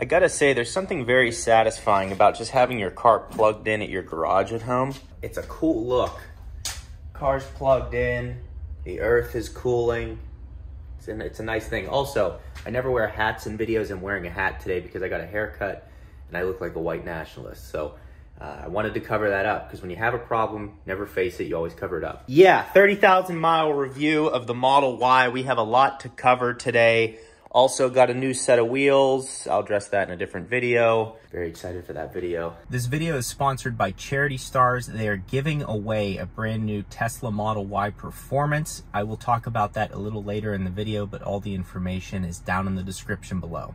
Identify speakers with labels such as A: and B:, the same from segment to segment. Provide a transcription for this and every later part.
A: I gotta say, there's something very satisfying about just having your car plugged in at your garage at home. It's a cool look. Car's plugged in, the earth is cooling. It's a nice thing. Also, I never wear hats in videos. I'm wearing a hat today because I got a haircut and I look like a white nationalist. So I wanted to cover that up because when you have a problem, never face it, you always cover it up. Yeah, 30,000 mile review of the Model Y. We have a lot to cover today. Also got a new set of wheels. I'll address that in a different video. Very excited for that video. This video is sponsored by Charity Stars. They are giving away a brand new Tesla Model Y Performance. I will talk about that a little later in the video, but all the information is down in the description below.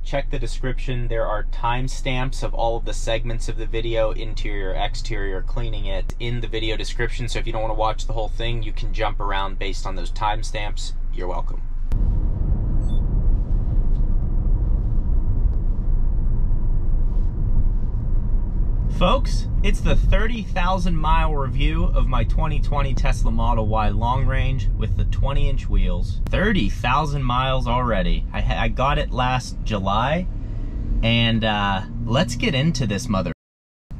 A: Check the description. There are timestamps of all of the segments of the video, interior, exterior, cleaning it, in the video description. So if you don't want to watch the whole thing, you can jump around based on those timestamps. You're welcome. Folks, it's the 30,000 mile review of my 2020 Tesla Model Y long range with the 20-inch wheels. 30,000 miles already. I got it last July, and let's get into this mother.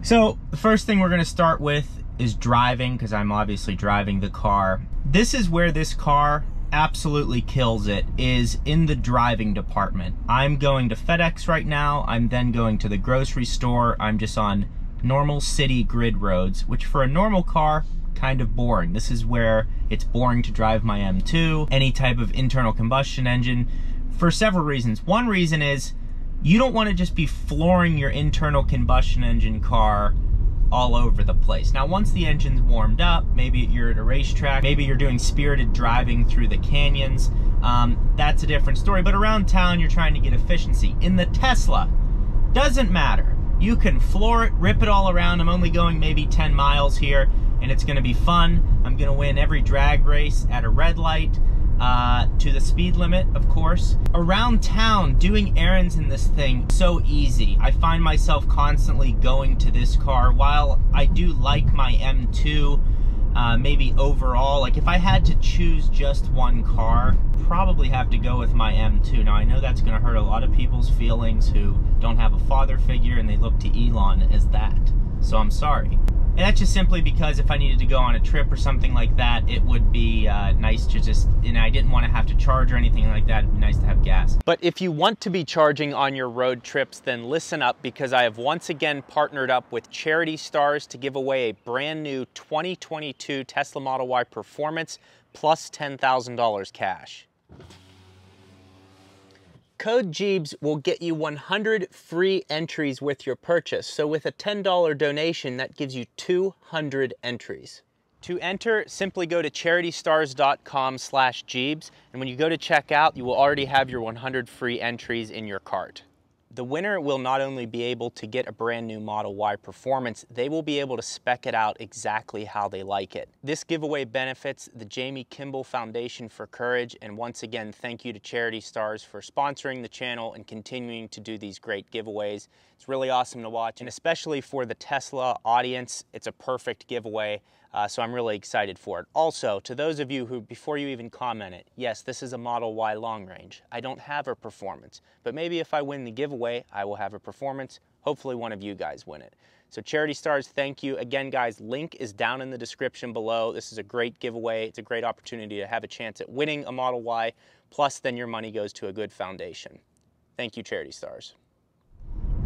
A: So the first thing we're gonna start with is driving, because I'm obviously driving the car. This is where this car absolutely kills it, is in the driving department. I'm going to FedEx right now. I'm then going to the grocery store. I'm just on normal city grid roads, which for a normal car, kind of boring. This is where it's boring to drive my M2, any type of internal combustion engine, for several reasons. One reason is you don't want to just be flooring your internal combustion engine car all over the place. Now, once the engine's warmed up, maybe you're at a racetrack, maybe you're doing spirited driving through the canyons, that's a different story. But around town, you're trying to get efficiency. In the Tesla, doesn't matter. You can floor it, rip it all around. I'm only going maybe 10 miles here, and it's gonna be fun. I'm gonna win every drag race at a red light, to the speed limit, of course. Around town, doing errands in this thing, so easy. I find myself constantly going to this car. While I do like my M2, maybe overall, like if I had to choose just one car, probably have to go with my M2. Now I know that's gonna hurt a lot of people's feelings who don't have a father figure and they look to Elon as that. So I'm sorry. And that's just simply because if I needed to go on a trip or something like that, it would be nice to just, and I didn't want to have to charge or anything like that. It'd be nice to have gas. But if you want to be charging on your road trips, then listen up, because I have once again partnered up with Charity Stars to give away a brand new 2022 Tesla Model Y Performance plus $10,000 cash. Code Gjeebs will get you 100 free entries with your purchase. So with a $10 donation, that gives you 200 entries. To enter, simply go to charitystars.com/Gjeebs, and when you go to checkout, you will already have your 100 free entries in your cart. The winner will not only be able to get a brand new Model Y Performance, they will be able to spec it out exactly how they like it. This giveaway benefits the Jamie Kimball Foundation for Courage, and once again, thank you to Charity Stars for sponsoring the channel and continuing to do these great giveaways. It's really awesome to watch, and especially for the Tesla audience, it's a perfect giveaway. So I'm really excited for it. Also, to those of you who, before you even commented, yes, this is a Model Y long range. I don't have a Performance, but maybe if I win the giveaway, I will have a Performance. Hopefully one of you guys win it. So Charity Stars, thank you. Again, guys, link is down in the description below. This is a great giveaway. It's a great opportunity to have a chance at winning a Model Y, plus then your money goes to a good foundation. Thank you, Charity Stars.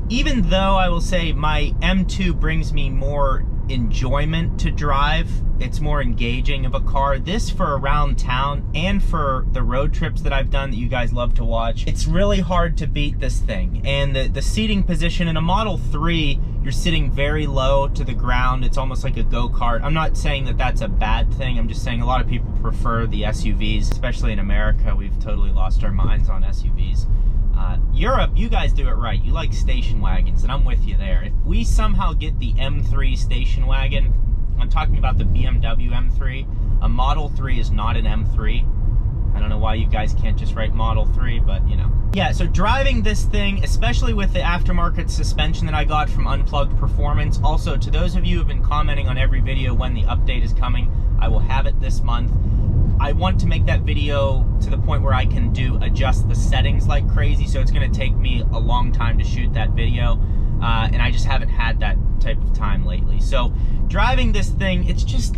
A: Even though I will say my M2 brings me more enjoyment to drive, it's more engaging of a car, this for around town and for the road trips that I've done that you guys love to watch, it's really hard to beat this thing. And the seating position in a Model 3, you're sitting very low to the ground. It's almost like a go-kart. I'm not saying that that's a bad thing. I'm just saying a lot of people prefer the SUVs, especially in America. We've totally lost our minds on SUVs. Europe, you guys do it right. You like station wagons, and I'm with you there. If we somehow get the M3 station wagon, I'm talking about the BMW M3, a Model 3 is not an M3. I don't know why you guys can't just write Model 3, but you know. Yeah, so driving this thing, especially with the aftermarket suspension that I got from Unplugged Performance. Also, to those of you who have been commenting on every video when the update is coming, I will have it this month. I want to make that video to the point where I can adjust the settings like crazy, so it's gonna take me a long time to shoot that video, and I just haven't had that type of time lately. So driving this thing, it's just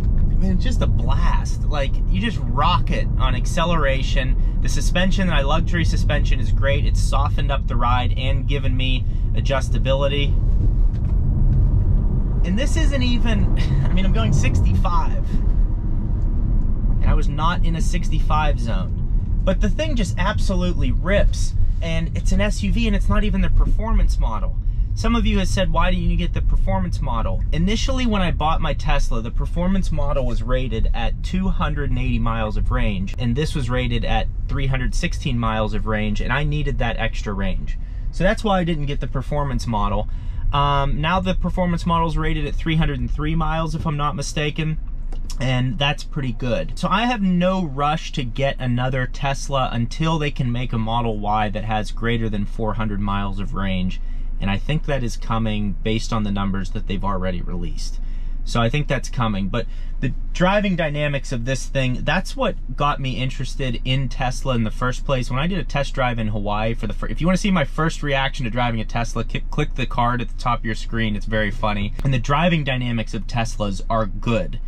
A: a blast. Like, you just rock it on acceleration. The suspension, my luxury suspension, is great. It's softened up the ride and given me adjustability. And this isn't even, I mean, I'm going 65. And I was not in a 65 zone. But the thing just absolutely rips. And it's an SUV, and it's not even the performance model. Some of you have said, why didn't you get the performance model? Initially, when I bought my Tesla, the performance model was rated at 280 miles of range, and this was rated at 316 miles of range, and I needed that extra range. So that's why I didn't get the performance model. Now the performance model is rated at 303 miles, if I'm not mistaken, and that's pretty good. So I have no rush to get another Tesla until they can make a Model Y that has greater than 400 miles of range. And I think that is coming based on the numbers that they've already released. So I think that's coming. But the driving dynamics of this thing, that's what got me interested in Tesla in the first place. When I did a test drive in Hawaii for the first, if you want to see my first reaction to driving a Tesla, click the card at the top of your screen. It's very funny. And the driving dynamics of Teslas are good.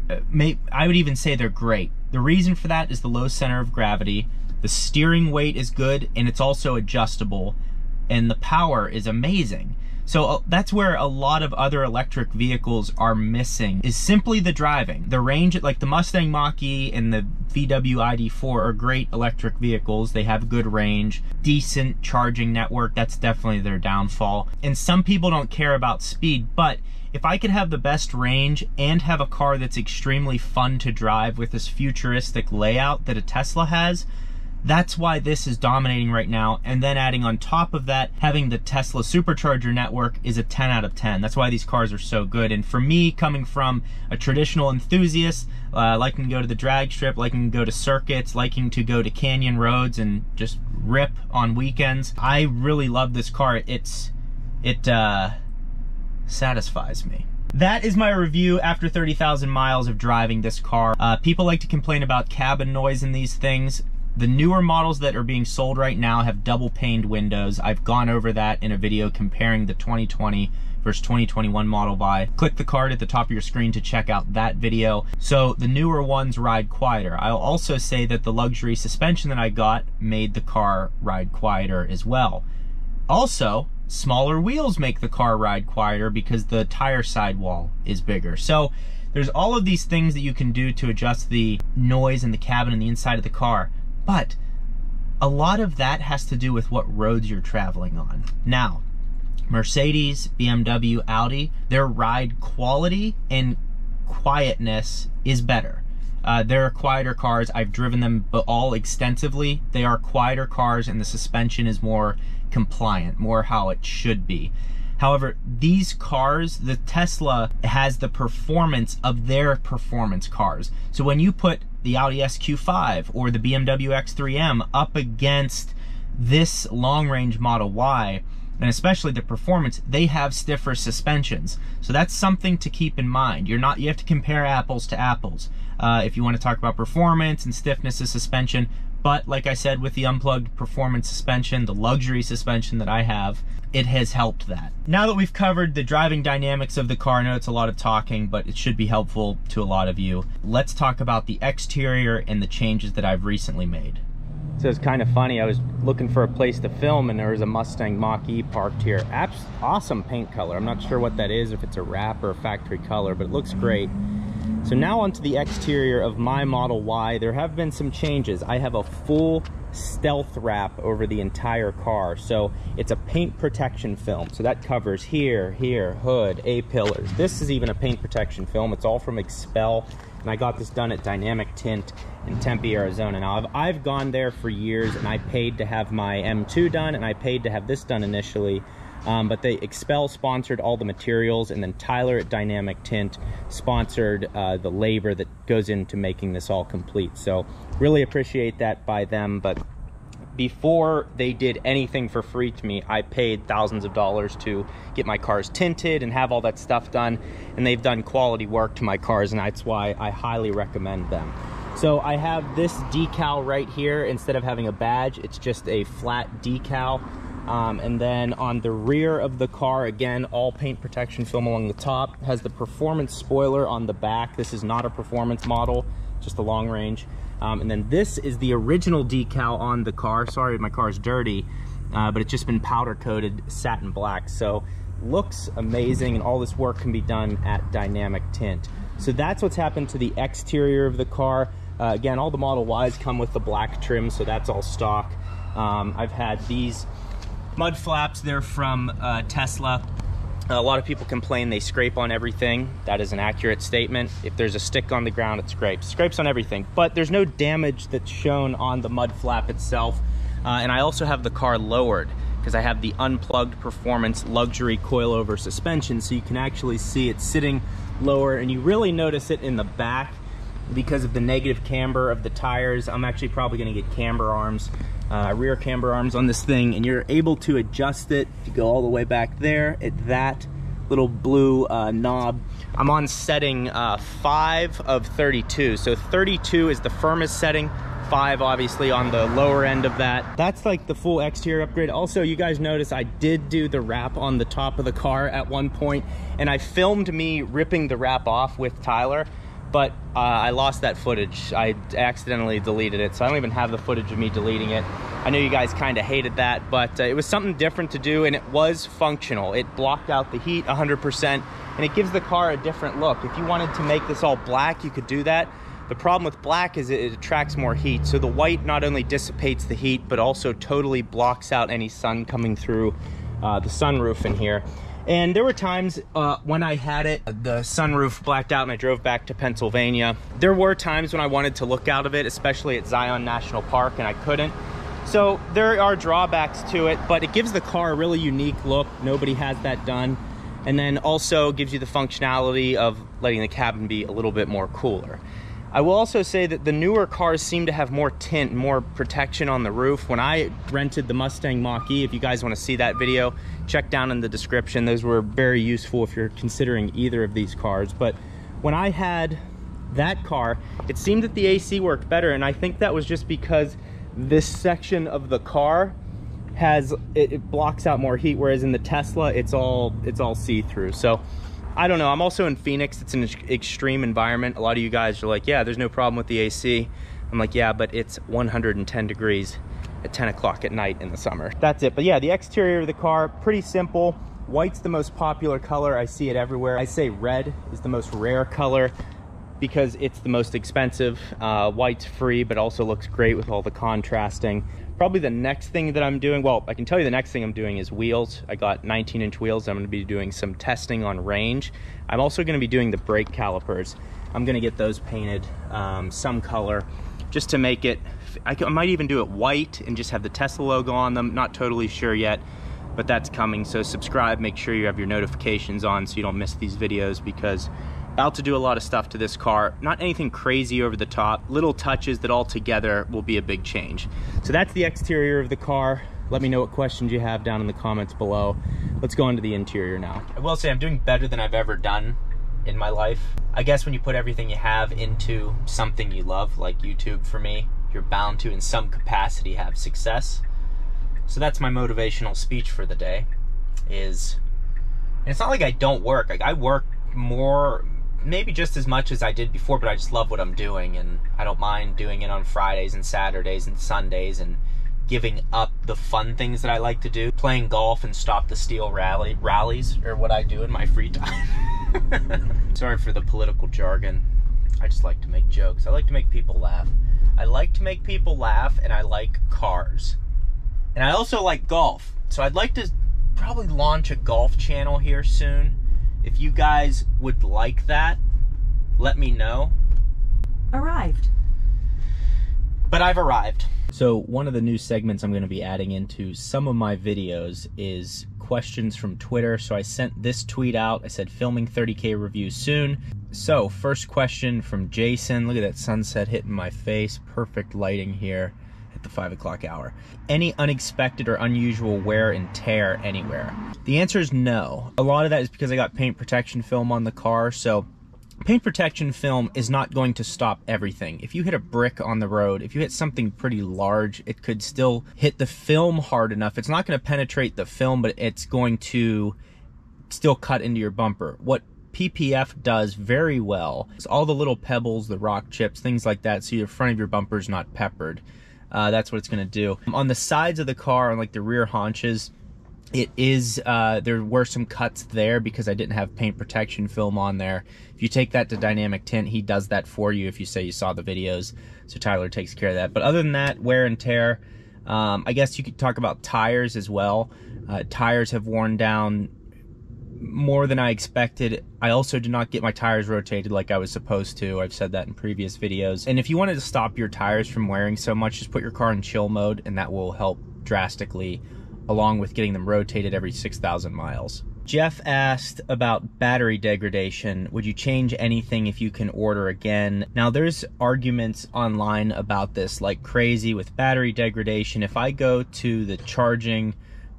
A: I would even say they're great. The reason for that is the low center of gravity. The steering weight is good, and it's also adjustable. And the power is amazing. So that's where a lot of other electric vehicles are missing, is simply the driving. The range, like the Mustang Mach-E and the VW ID4 are great electric vehicles. They have good range, decent charging network. That's definitely their downfall. And some people don't care about speed, but if I could have the best range and have a car that's extremely fun to drive with this futuristic layout that a Tesla has, that's why this is dominating right now. And then adding on top of that, having the Tesla supercharger network is a 10 out of 10. That's why these cars are so good. And for me, coming from a traditional enthusiast, liking to go to the drag strip, liking to go to circuits, liking to go to canyon roads and just rip on weekends, I really love this car. It satisfies me. That is my review after 30,000 miles of driving this car. People like to complain about cabin noise in these things. The newer models that are being sold right now have double paned windows. I've gone over that in a video comparing the 2020 versus 2021 Model Y. Click the card at the top of your screen to check out that video. So the newer ones ride quieter. I'll also say that the luxury suspension that I got made the car ride quieter as well. Also, smaller wheels make the car ride quieter because the tire sidewall is bigger. So there's all of these things that you can do to adjust the noise in the cabin and the inside of the car. But a lot of that has to do with what roads you're traveling on. Now, Mercedes, BMW, Audi, their ride quality and quietness is better. They're quieter cars. I've driven them all extensively. They are quieter cars, and the suspension is more compliant, more how it should be. However, these cars, the Tesla has the performance of their performance cars. So when you put the Audi SQ5 or the BMW X3M up against this long-range Model Y, and especially the performance, they have stiffer suspensions. So that's something to keep in mind. You have to compare apples to apples if you want to talk about performance and stiffness of suspension. But like I said, with the unplugged performance suspension, the luxury suspension that I have, it has helped that. Now that we've covered the driving dynamics of the car, I know it's a lot of talking, but it should be helpful to a lot of you. Let's talk about the exterior and the changes that I've recently made. So it's kind of funny, I was looking for a place to film and there was a Mustang Mach-E parked here. Awesome paint color. I'm not sure what that is, if it's a wrap or a factory color, but it looks great. So now onto the exterior of my Model Y. There have been some changes. I have a full stealth wrap over the entire car. So it's a paint protection film. So that covers here, hood, A-pillars. This is even a paint protection film. It's all from Expel. And I got this done at Dynamic Tint in Tempe, Arizona. Now, I've gone there for years, and I paid to have my M2 done, and I paid to have this done initially. But they Expel sponsored all the materials, and then Tyler at Dynamic Tint sponsored the labor that goes into making this all complete. So really appreciate that by them. But before they did anything for free to me, I paid thousands of dollars to get my cars tinted and have all that stuff done. And they've done quality work to my cars, and that's why I highly recommend them. So I have this decal right here. Instead of having a badge, it's just a flat decal. And then on the rear of the car, again, all paint protection film along the top. Has the performance spoiler on the back. This is not a performance model, just a long range. And then this is the original decal on the car. Sorry, my car is dirty, but it's just been powder coated satin black. So looks amazing, and all this work can be done at dynamic tint. So that's what's happened to the exterior of the car. Again, all the Model Ys come with the black trim, so that's all stock. I've had these mud flaps. They're from Tesla. A lot of people complain they scrape on everything. That is an accurate statement. If there's a stick on the ground, it scrapes. Scrapes on everything, but there's no damage that's shown on the mud flap itself. And I also have the car lowered because I have the unplugged performance luxury coilover suspension, so you can actually see it sitting lower, and you really notice it in the back because of the negative camber of the tires. I'm actually probably going to get camber arms, rear camber arms on this thing, and you're able to adjust it to go all the way back there at that little blue knob. I'm on setting 5 of 32, so 32 is the firmest setting, 5 obviously on the lower end of that. That's like the full exterior upgrade. Also, you guys notice I did do the wrap on the top of the car at one point, and I filmed me ripping the wrap off with Tyler, but I lost that footage. I accidentally deleted it, so I don't even have the footage of me deleting it. I know you guys kind of hated that, but it was something different to do, and it was functional. It blocked out the heat 100%, and it gives the car a different look. If you wanted to make this all black, you could do that. The problem with black is it attracts more heat. So the white not only dissipates the heat, but also totally blocks out any sun coming through the sunroof in here. And there were times when I had it, the sunroof blacked out and I drove back to Pennsylvania. There were times when I wanted to look out of it, especially at Zion National Park, and I couldn't. So there are drawbacks to it, but it gives the car a really unique look. Nobody has that done. And then also gives you the functionality of letting the cabin be a little bit more cooler. I will also say that the newer cars seem to have more tint, more protection on the roof. When I rented the Mustang Mach-E, if you guys want to see that video, check down in the description. Those were very useful if you're considering either of these cars. But when I had that car, it seemed that the AC worked better, and I think that was just because this section of the car has, it blocks out more heat, whereas in the Tesla, it's all see-through. So I don't know. I'm also in Phoenix. It's an extreme environment. A lot of you guys are like, yeah, there's no problem with the AC. I'm like, yeah, but it's 110 degrees at 10 o'clock at night in the summer. That's it. But yeah, the exterior of the car, pretty simple. White's the most popular color. I see it everywhere. I say red is the most rare color because it's the most expensive. White's free, but also looks great with all the contrasting. Probably the next thing that I'm doing, well, I can tell you the next thing I'm doing is wheels. I got 19-inch wheels. I'm going to be doing some testing on range. I'm also going to be doing the brake calipers. I'm going to get those painted some color just to make it, I might even do it white and just have the Tesla logo on them. Not totally sure yet, but that's coming. So subscribe, make sure you have your notifications on so you don't miss these videos, because about to do a lot of stuff to this car. Not anything crazy over the top, little touches that all together will be a big change. So that's the exterior of the car. Let me know what questions you have down in the comments below. Let's go into the interior now. I will say I'm doing better than I've ever done in my life. I guess when you put everything you have into something you love, like YouTube for me, you're bound to in some capacity have success. So that's my motivational speech for the day. And it's not like I don't work. Like, I work more, maybe just as much as I did before, but I just love what I'm doing, and I don't mind doing it on Fridays and Saturdays and Sundays and giving up the fun things that I like to do. Playing golf and stop the steal rallies are what I do in my free time. Sorry for the political jargon. I just like to make jokes. I like to make people laugh. I like to make people laugh, and I like cars. And I also like golf. So I'd like to probably launch a golf channel here soon. If you guys would like that, let me know.
B: Arrived.
A: But I've arrived. So one of the new segments I'm going to be adding into some of my videos is questions from Twitter. So I sent this tweet out. I said filming 30K review soon. So first question from Jason. Look at that sunset hitting my face. Perfect lighting here at the 5 o'clock hour. Any unexpected or unusual wear and tear anywhere? The answer is no. A lot of that is because I got paint protection film on the car, so paint protection film is not going to stop everything. If you hit a brick on the road, if you hit something pretty large, it could still hit the film hard enough. It's not going to penetrate the film, but it's going to still cut into your bumper. What PPF does very well is all the little pebbles, the rock chips, things like that, so your front of your bumper is not peppered. That's what it's going to do. On the sides of the car, on like the rear haunches, it is, there were some cuts there because I didn't have paint protection film on there. If you take that to Dynamic Tint, he does that for you if you say you saw the videos. So Tyler takes care of that. But other than that, wear and tear, I guess you could talk about tires as well. Tires have worn down more than I expected. I also did not get my tires rotated like I was supposed to. I've said that in previous videos. And if you wanted to stop your tires from wearing so much, just put your car in chill mode, and that will help drastically, along with getting them rotated every 6,000 miles. Jeff asked about battery degradation. Would you change anything if you can order again? Now, there's arguments online about this like crazy with battery degradation. If I go to the charging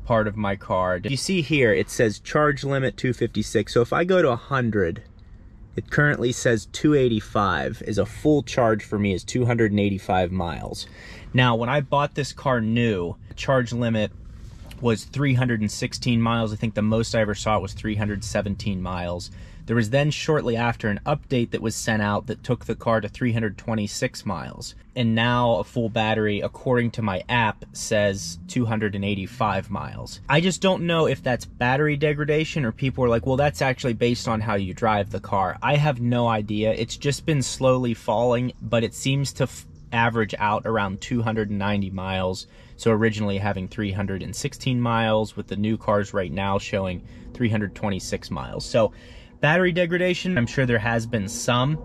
A: part of my car, you see here it says charge limit 256. So if I go to 100, it currently says 285 is a full charge for me, is 285 miles. Now, when I bought this car new, charge limit was 316 miles. I think the most I ever saw was 317 miles. There was then shortly after an update that was sent out that took the car to 326 miles. And now a full battery, according to my app, says 285 miles. I just don't know if that's battery degradation or people are like, well, that's actually based on how you drive the car. I have no idea. It's just been slowly falling, but it seems to average out around 290 miles. So originally having 316 miles, with the new cars right now showing 326 miles. So battery degradation, I'm sure there has been some,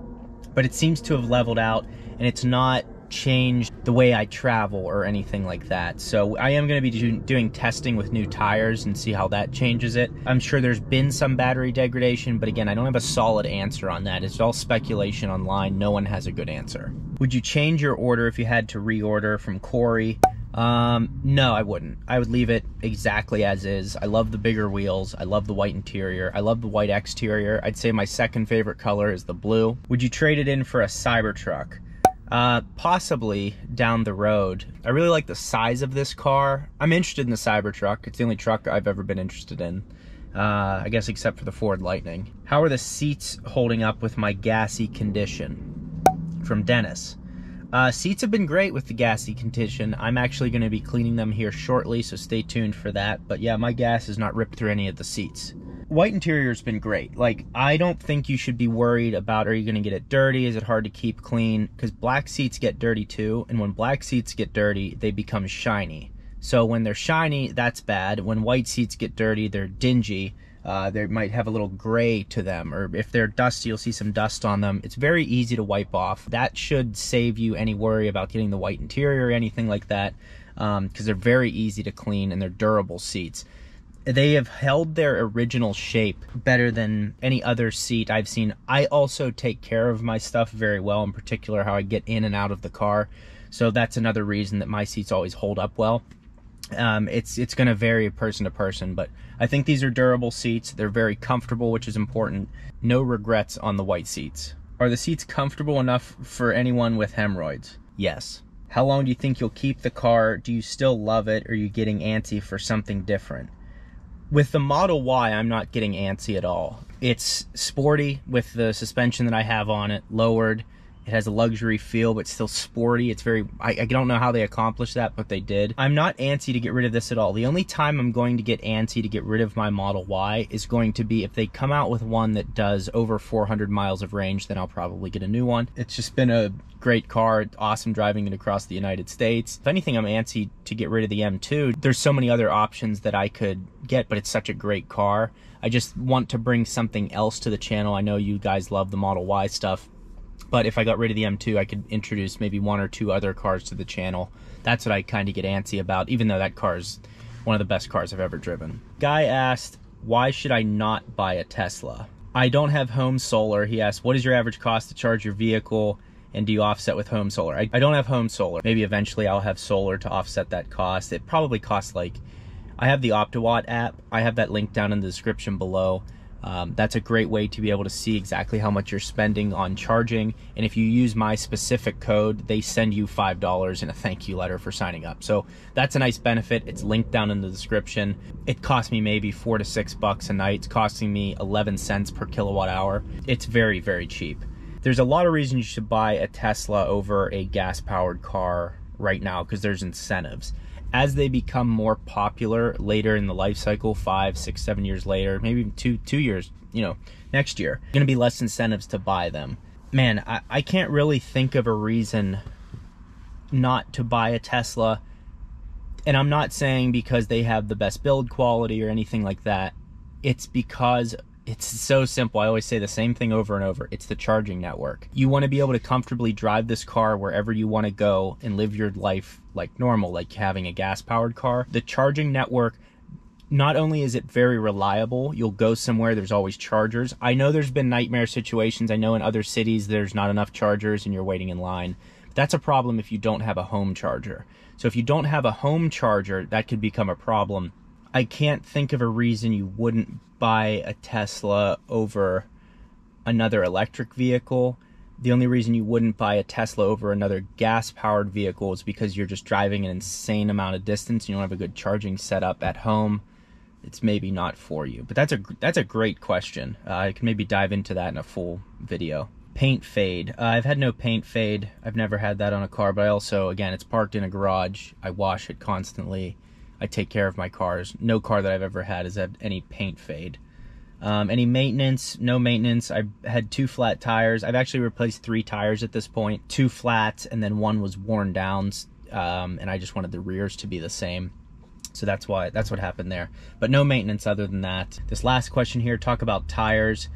A: but it seems to have leveled out, and it's not changed the way I travel or anything like that. So I am going to be doing testing with new tires and see how that changes it. I'm sure there's been some battery degradation, but again, I don't have a solid answer on that. It's all speculation online. No one has a good answer. Would you change your order if you had to reorder? From Corey. No, I wouldn't. I would leave it exactly as is. I love the bigger wheels. I love the white interior. I love the white exterior. I'd say my second favorite color is the blue. Would you trade it in for a Cybertruck? Possibly down the road. I really like the size of this car. I'm interested in the Cybertruck. It's the only truck I've ever been interested in. I guess except for the Ford Lightning. How are the seats holding up with my gassy condition? From Dennis. Seats have been great with the gassy condition. I'm actually going to be cleaning them here shortly, so stay tuned for that. But yeah, my gas has not ripped through any of the seats. White interior's been great. Like, I don't think you should be worried about, are you going to get it dirty? Is it hard to keep clean? Because black seats get dirty too, and when black seats get dirty, they become shiny. So when they're shiny, that's bad. When white seats get dirty, they're dingy. They might have a little gray to them, or if they're dusty, you'll see some dust on them. It's very easy to wipe off. That should save you any worry about getting the white interior or anything like that, because they're very easy to clean and they're durable seats. They have held their original shape better than any other seat I've seen. I also take care of my stuff very well, in particular how I get in and out of the car. So that's another reason that my seats always hold up well. It's going to vary person to person, but I think these are durable seats. They're very comfortable, which is important. No regrets on the white seats. Are the seats comfortable enough for anyone with hemorrhoids? Yes. How long do you think you'll keep the car? Do you still love it, or are you getting antsy for something different? With the Model Y, I'm not getting antsy at all. It's sporty with the suspension that I have on it, lowered. It has a luxury feel, but still sporty. It's very, I don't know how they accomplished that, but they did. I'm not antsy to get rid of this at all. The only time I'm going to get antsy to get rid of my Model Y is going to be if they come out with one that does over 400 miles of range, then I'll probably get a new one. It's just been a great car, awesome driving it across the United States. If anything, I'm antsy to get rid of the M2. There's so many other options that I could get, but it's such a great car. I just want to bring something else to the channel. I know you guys love the Model Y stuff, but if I got rid of the M2, I could introduce maybe one or two other cars to the channel. That's what I kind of get antsy about, even though that car is one of the best cars I've ever driven. Guy asked, why should I not buy a Tesla? I don't have home solar. He asked, what is your average cost to charge your vehicle, and do you offset with home solar? I don't have home solar. Maybe eventually I'll have solar to offset that cost. It probably costs like, I have the OptiWatt app. I have that link down in the description below. That's a great way to be able to see exactly how much you're spending on charging. And if you use my specific code, they send you $5 in a thank you letter for signing up. So that's a nice benefit. It's linked down in the description. It cost me maybe $4 to $6 a night. It's costing me 11 cents per kilowatt hour. It's very, very cheap. There's a lot of reasons you should buy a Tesla over a gas-powered car right now because there's incentives. As they become more popular later in the life cycle, 5, 6, 7 years later, maybe even two years, next year, going to be less incentives to buy them. Man, I can't really think of a reason not to buy a Tesla. And I'm not saying because they have the best build quality or anything like that. It's because it's so simple. I always say the same thing over and over. It's the charging network. You want to be able to comfortably drive this car wherever you want to go and live your life like normal, like having a gas-powered car. The charging network, not only is it very reliable, you'll go somewhere, there's always chargers. I know there's been nightmare situations. I know in other cities there's not enough chargers and you're waiting in line. That's a problem if you don't have a home charger. So if you don't have a home charger, that could become a problem. I can't think of a reason you wouldn't buy a Tesla over another electric vehicle. The only reason you wouldn't buy a Tesla over another gas-powered vehicle is because you're just driving an insane amount of distance. You don't have a good charging setup at home. It's maybe not for you. But that's a great question. I can maybe dive into that in a full video. Paint fade. I've had no paint fade. I've never had that on a car, but I also, again, it's parked in a garage. I wash it constantly. I take care of my cars. No car that I've ever had has had any paint fade. Any maintenance? No maintenance. I had 2 flat tires. I've actually replaced 3 tires at this point. 2 flats, and then 1 was worn down, and I just wanted the rears to be the same. So that's what happened there. But no maintenance other than that. This last question here, talk about tires,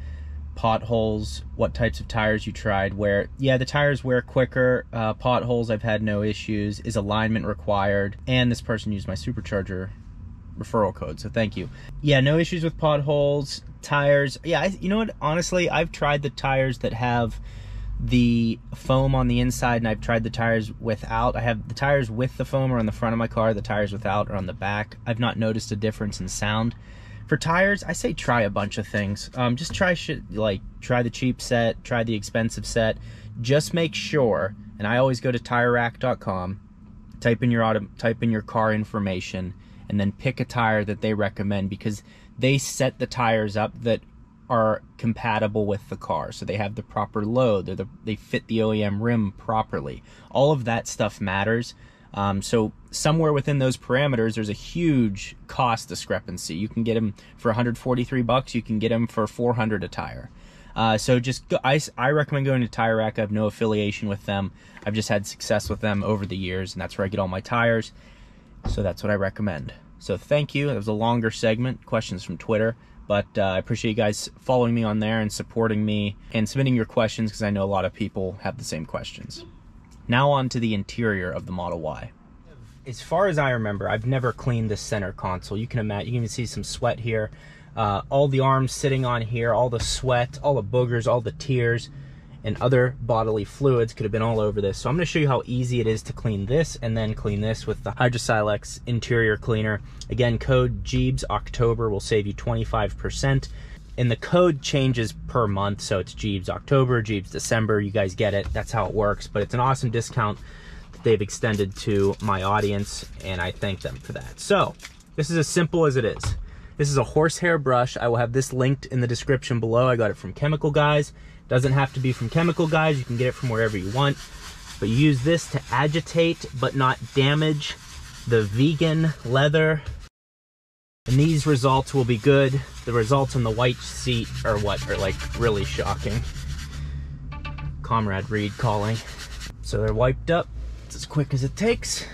A: potholes, what types of tires you tried. Yeah, the tires wear quicker. Potholes, I've had no issues. Is alignment required? And this person used my supercharger referral code, so thank you. Yeah, no issues with potholes. Tires, yeah, you know what, honestly, I've tried the tires that have the foam on the inside, and I've tried the tires without. I have the tires with the foam are on the front of my car, the tires without are on the back. I've not noticed a difference in sound. For tires, I say try a bunch of things. Just try shit, like try the cheap set, try the expensive set. Just make sure, and I always go to TireRack.com, type in your car information, and then pick a tire that they recommend, because they set the tires up that are compatible with the car. So they have the proper load, they fit the OEM rim properly. All of that stuff matters. So somewhere within those parameters, there's a huge cost discrepancy. You can get them for 143 bucks. You can get them for 400 a tire. So just go, I recommend going to Tire Rack. I have no affiliation with them. I've just had success with them over the years, and that's where I get all my tires. So that's what I recommend. So thank you. That was a longer segment, questions from Twitter. But I appreciate you guys following me on there and supporting me and submitting your questions, because I know a lot of people have the same questions. Now on to the interior of the Model Y. As far as I remember, I've never cleaned this center console. You can imagine, you can even see some sweat here. All the arms sitting on here, all the sweat, all the boogers, all the tears, and other bodily fluids could have been all over this. So I'm going to show you how easy it is to clean this, and then clean this with the Hydrosilex interior cleaner. Again, code Gjeebs October will save you 25%. And the code changes per month, so it's Gjeebs October, Gjeebs December. You guys get it. That's how it works. But it's an awesome discount that they've extended to my audience, and I thank them for that. So this is as simple as it is. This is a horsehair brush. I will have this linked in the description below. I got it from Chemical Guys. Doesn't have to be from Chemical Guys. You can get it from wherever you want. But you use this to agitate but not damage the vegan leather. And these results will be good. The results in the white seat are like really shocking. Comrade Reed calling. So they're wiped up. It's as quick as it takes.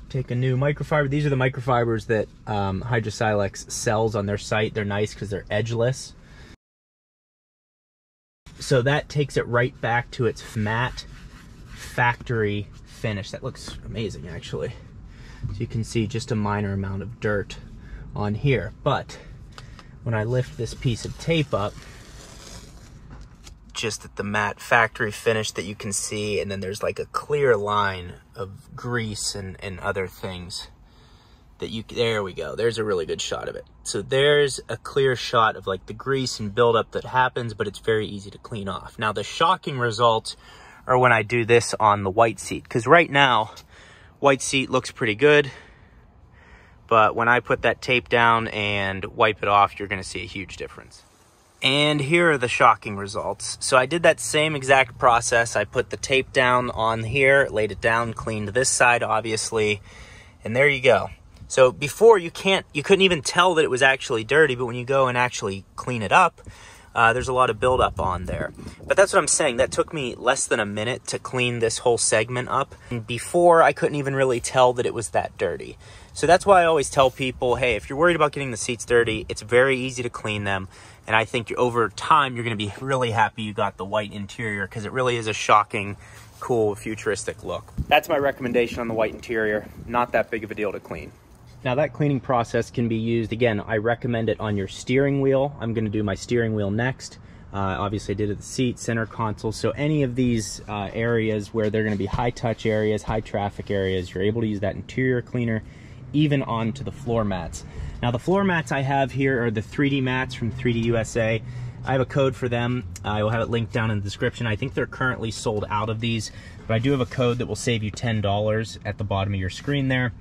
A: Take a new microfiber. These are the microfibers that Hydrosilex sells on their site. They're nice because they're edgeless. So that takes it right back to its matte factory finish. That looks amazing, actually. So you can see just a minor amount of dirt on here. But when I lift this piece of tape up, just at the matte factory finish that you can see, and then there's like a clear line of grease and other things that you, there we go. There's a really good shot of it. So there's a clear shot of like the grease and buildup that happens, but it's very easy to clean off. Now the shocking results are when I do this on the white seat, because right now, white seat looks pretty good, but when I put that tape down and wipe it off, you're gonna see a huge difference. And here are the shocking results. So I did that same exact process. I put the tape down on here, laid it down, cleaned this side, obviously, and there you go. So before you couldn't even tell that it was actually dirty, but when you go and actually clean it up, there's a lot of buildup on there. But that's what I'm saying. That took me less than a minute to clean this whole segment up. And before, I couldn't even really tell that it was that dirty. So that's why I always tell people, hey, if you're worried about getting the seats dirty, it's very easy to clean them. And I think over time, you're going to be really happy you got the white interior, because it really is a shocking, cool, futuristic look. That's my recommendation on the white interior. Not that big of a deal to clean. Now that cleaning process can be used, again, I recommend it on your steering wheel. I'm going to do my steering wheel next. Obviously I did it at the seat, center console. So any of these areas where they're going to be high touch areas, high traffic areas, you're able to use that interior cleaner even onto the floor mats. Now the floor mats I have here are the 3D mats from 3D USA. I have a code for them. I will have it linked down in the description. I think they're currently sold out of these, but I do have a code that will save you $10 at the bottom of your screen there.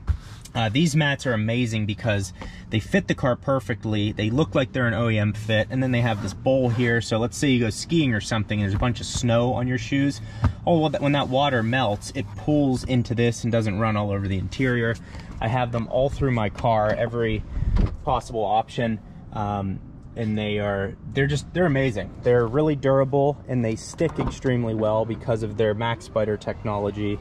A: These mats are amazing because they fit the car perfectly. They look like they're an OEM fit, and then they have this bowl here. So let's say you go skiing or something and there's a bunch of snow on your shoes. Oh, well, when that water melts, it pools into this and doesn't run all over the interior. I have them all through my car, every possible option, and they're amazing. They're really durable and they stick extremely well because of their Max Spider technology.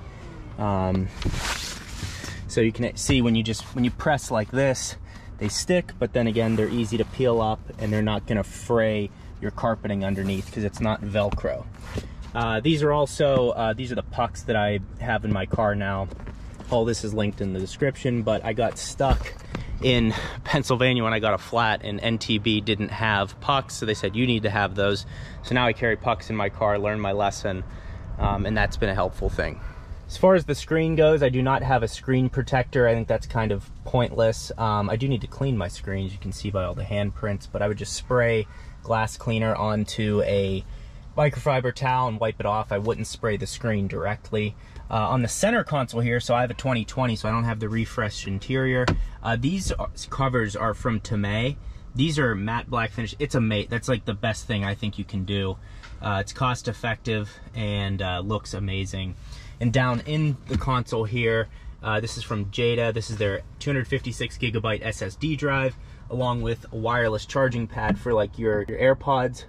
A: So you can see when you press like this, they stick, but then again, they're easy to peel up and they're not gonna fray your carpeting underneath because it's not Velcro. These are also, these are the pucks that I have in my car now. All this is linked in the description, but I got stuck in Pennsylvania when I got a flat and NTB didn't have pucks, so they said you need to have those. So now I carry pucks in my car, learned my lesson, and that's been a helpful thing. As far as the screen goes, I do not have a screen protector. I think that's kind of pointless. I do need to clean my screens, you can see by all the handprints, but I would just spray glass cleaner onto a microfiber towel and wipe it off. I wouldn't spray the screen directly. On the center console here, so I have a 2020, so I don't have the refreshed interior. These covers are from Tomei. These are matte black finish. It's that's like the best thing I think you can do. It's cost effective and looks amazing. And down in the console here, this is from Jada. This is their 256 gigabyte SSD drive, along with a wireless charging pad for like your AirPods.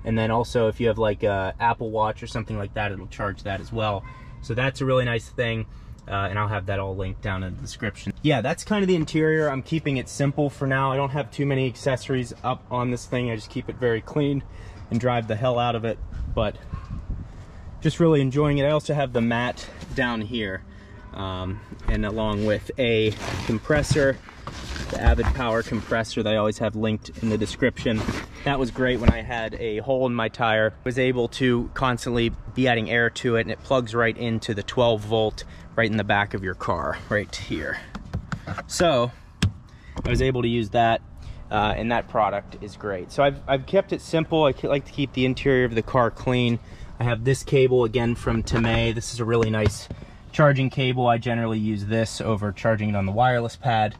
A: And then also if you have like a Apple Watch or something like that, it'll charge that as well. So that's a really nice thing. And I'll have that all linked down in the description. Yeah, that's kind of the interior. I'm keeping it simple for now. I don't have too many accessories up on this thing. I just keep it very clean and drive the hell out of it. But just really enjoying it. I also have the mat down here, and along with a compressor, the Avid Power compressor that I always have linked in the description. That was great when I had a hole in my tire. I was able to constantly be adding air to it, and it plugs right into the 12 volt right in the back of your car, right here. So I was able to use that, and that product is great. So I've kept it simple. I like to keep the interior of the car clean. I have this cable again from Tomei. This is a really nice charging cable. I generally use this over charging it on the wireless pad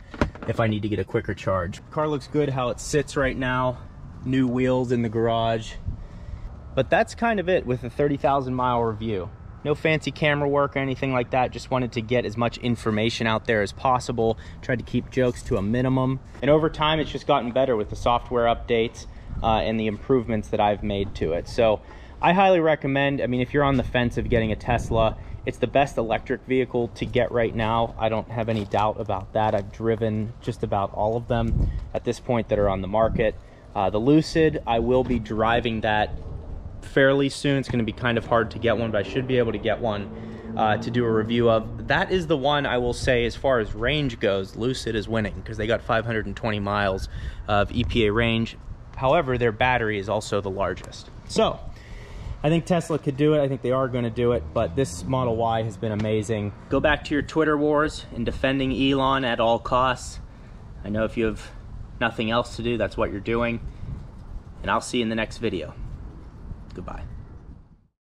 A: if I need to get a quicker charge. Car looks good how it sits right now. New wheels in the garage. But that's kind of it with a 30,000 mile review. No fancy camera work or anything like that. Just wanted to get as much information out there as possible. Tried to keep jokes to a minimum. And over time, it's just gotten better with the software updates and the improvements that I've made to it. So I highly recommend, I mean, if you're on the fence of getting a Tesla, it's the best electric vehicle to get right now. I don't have any doubt about that. I've driven just about all of them at this point that are on the market. The Lucid, I will be driving that fairly soon. It's going to be kind of hard to get one, but I should be able to get one to do a review of. That is the one I will say, as far as range goes, Lucid is winning because they got 520 miles of EPA range. However, their battery is also the largest. So I think Tesla could do it. I think they are going to do it, but this Model Y has been amazing. Go back to your Twitter wars and defending Elon at all costs. I know if you have nothing else to do, that's what you're doing. And I'll see you in the next video. Goodbye.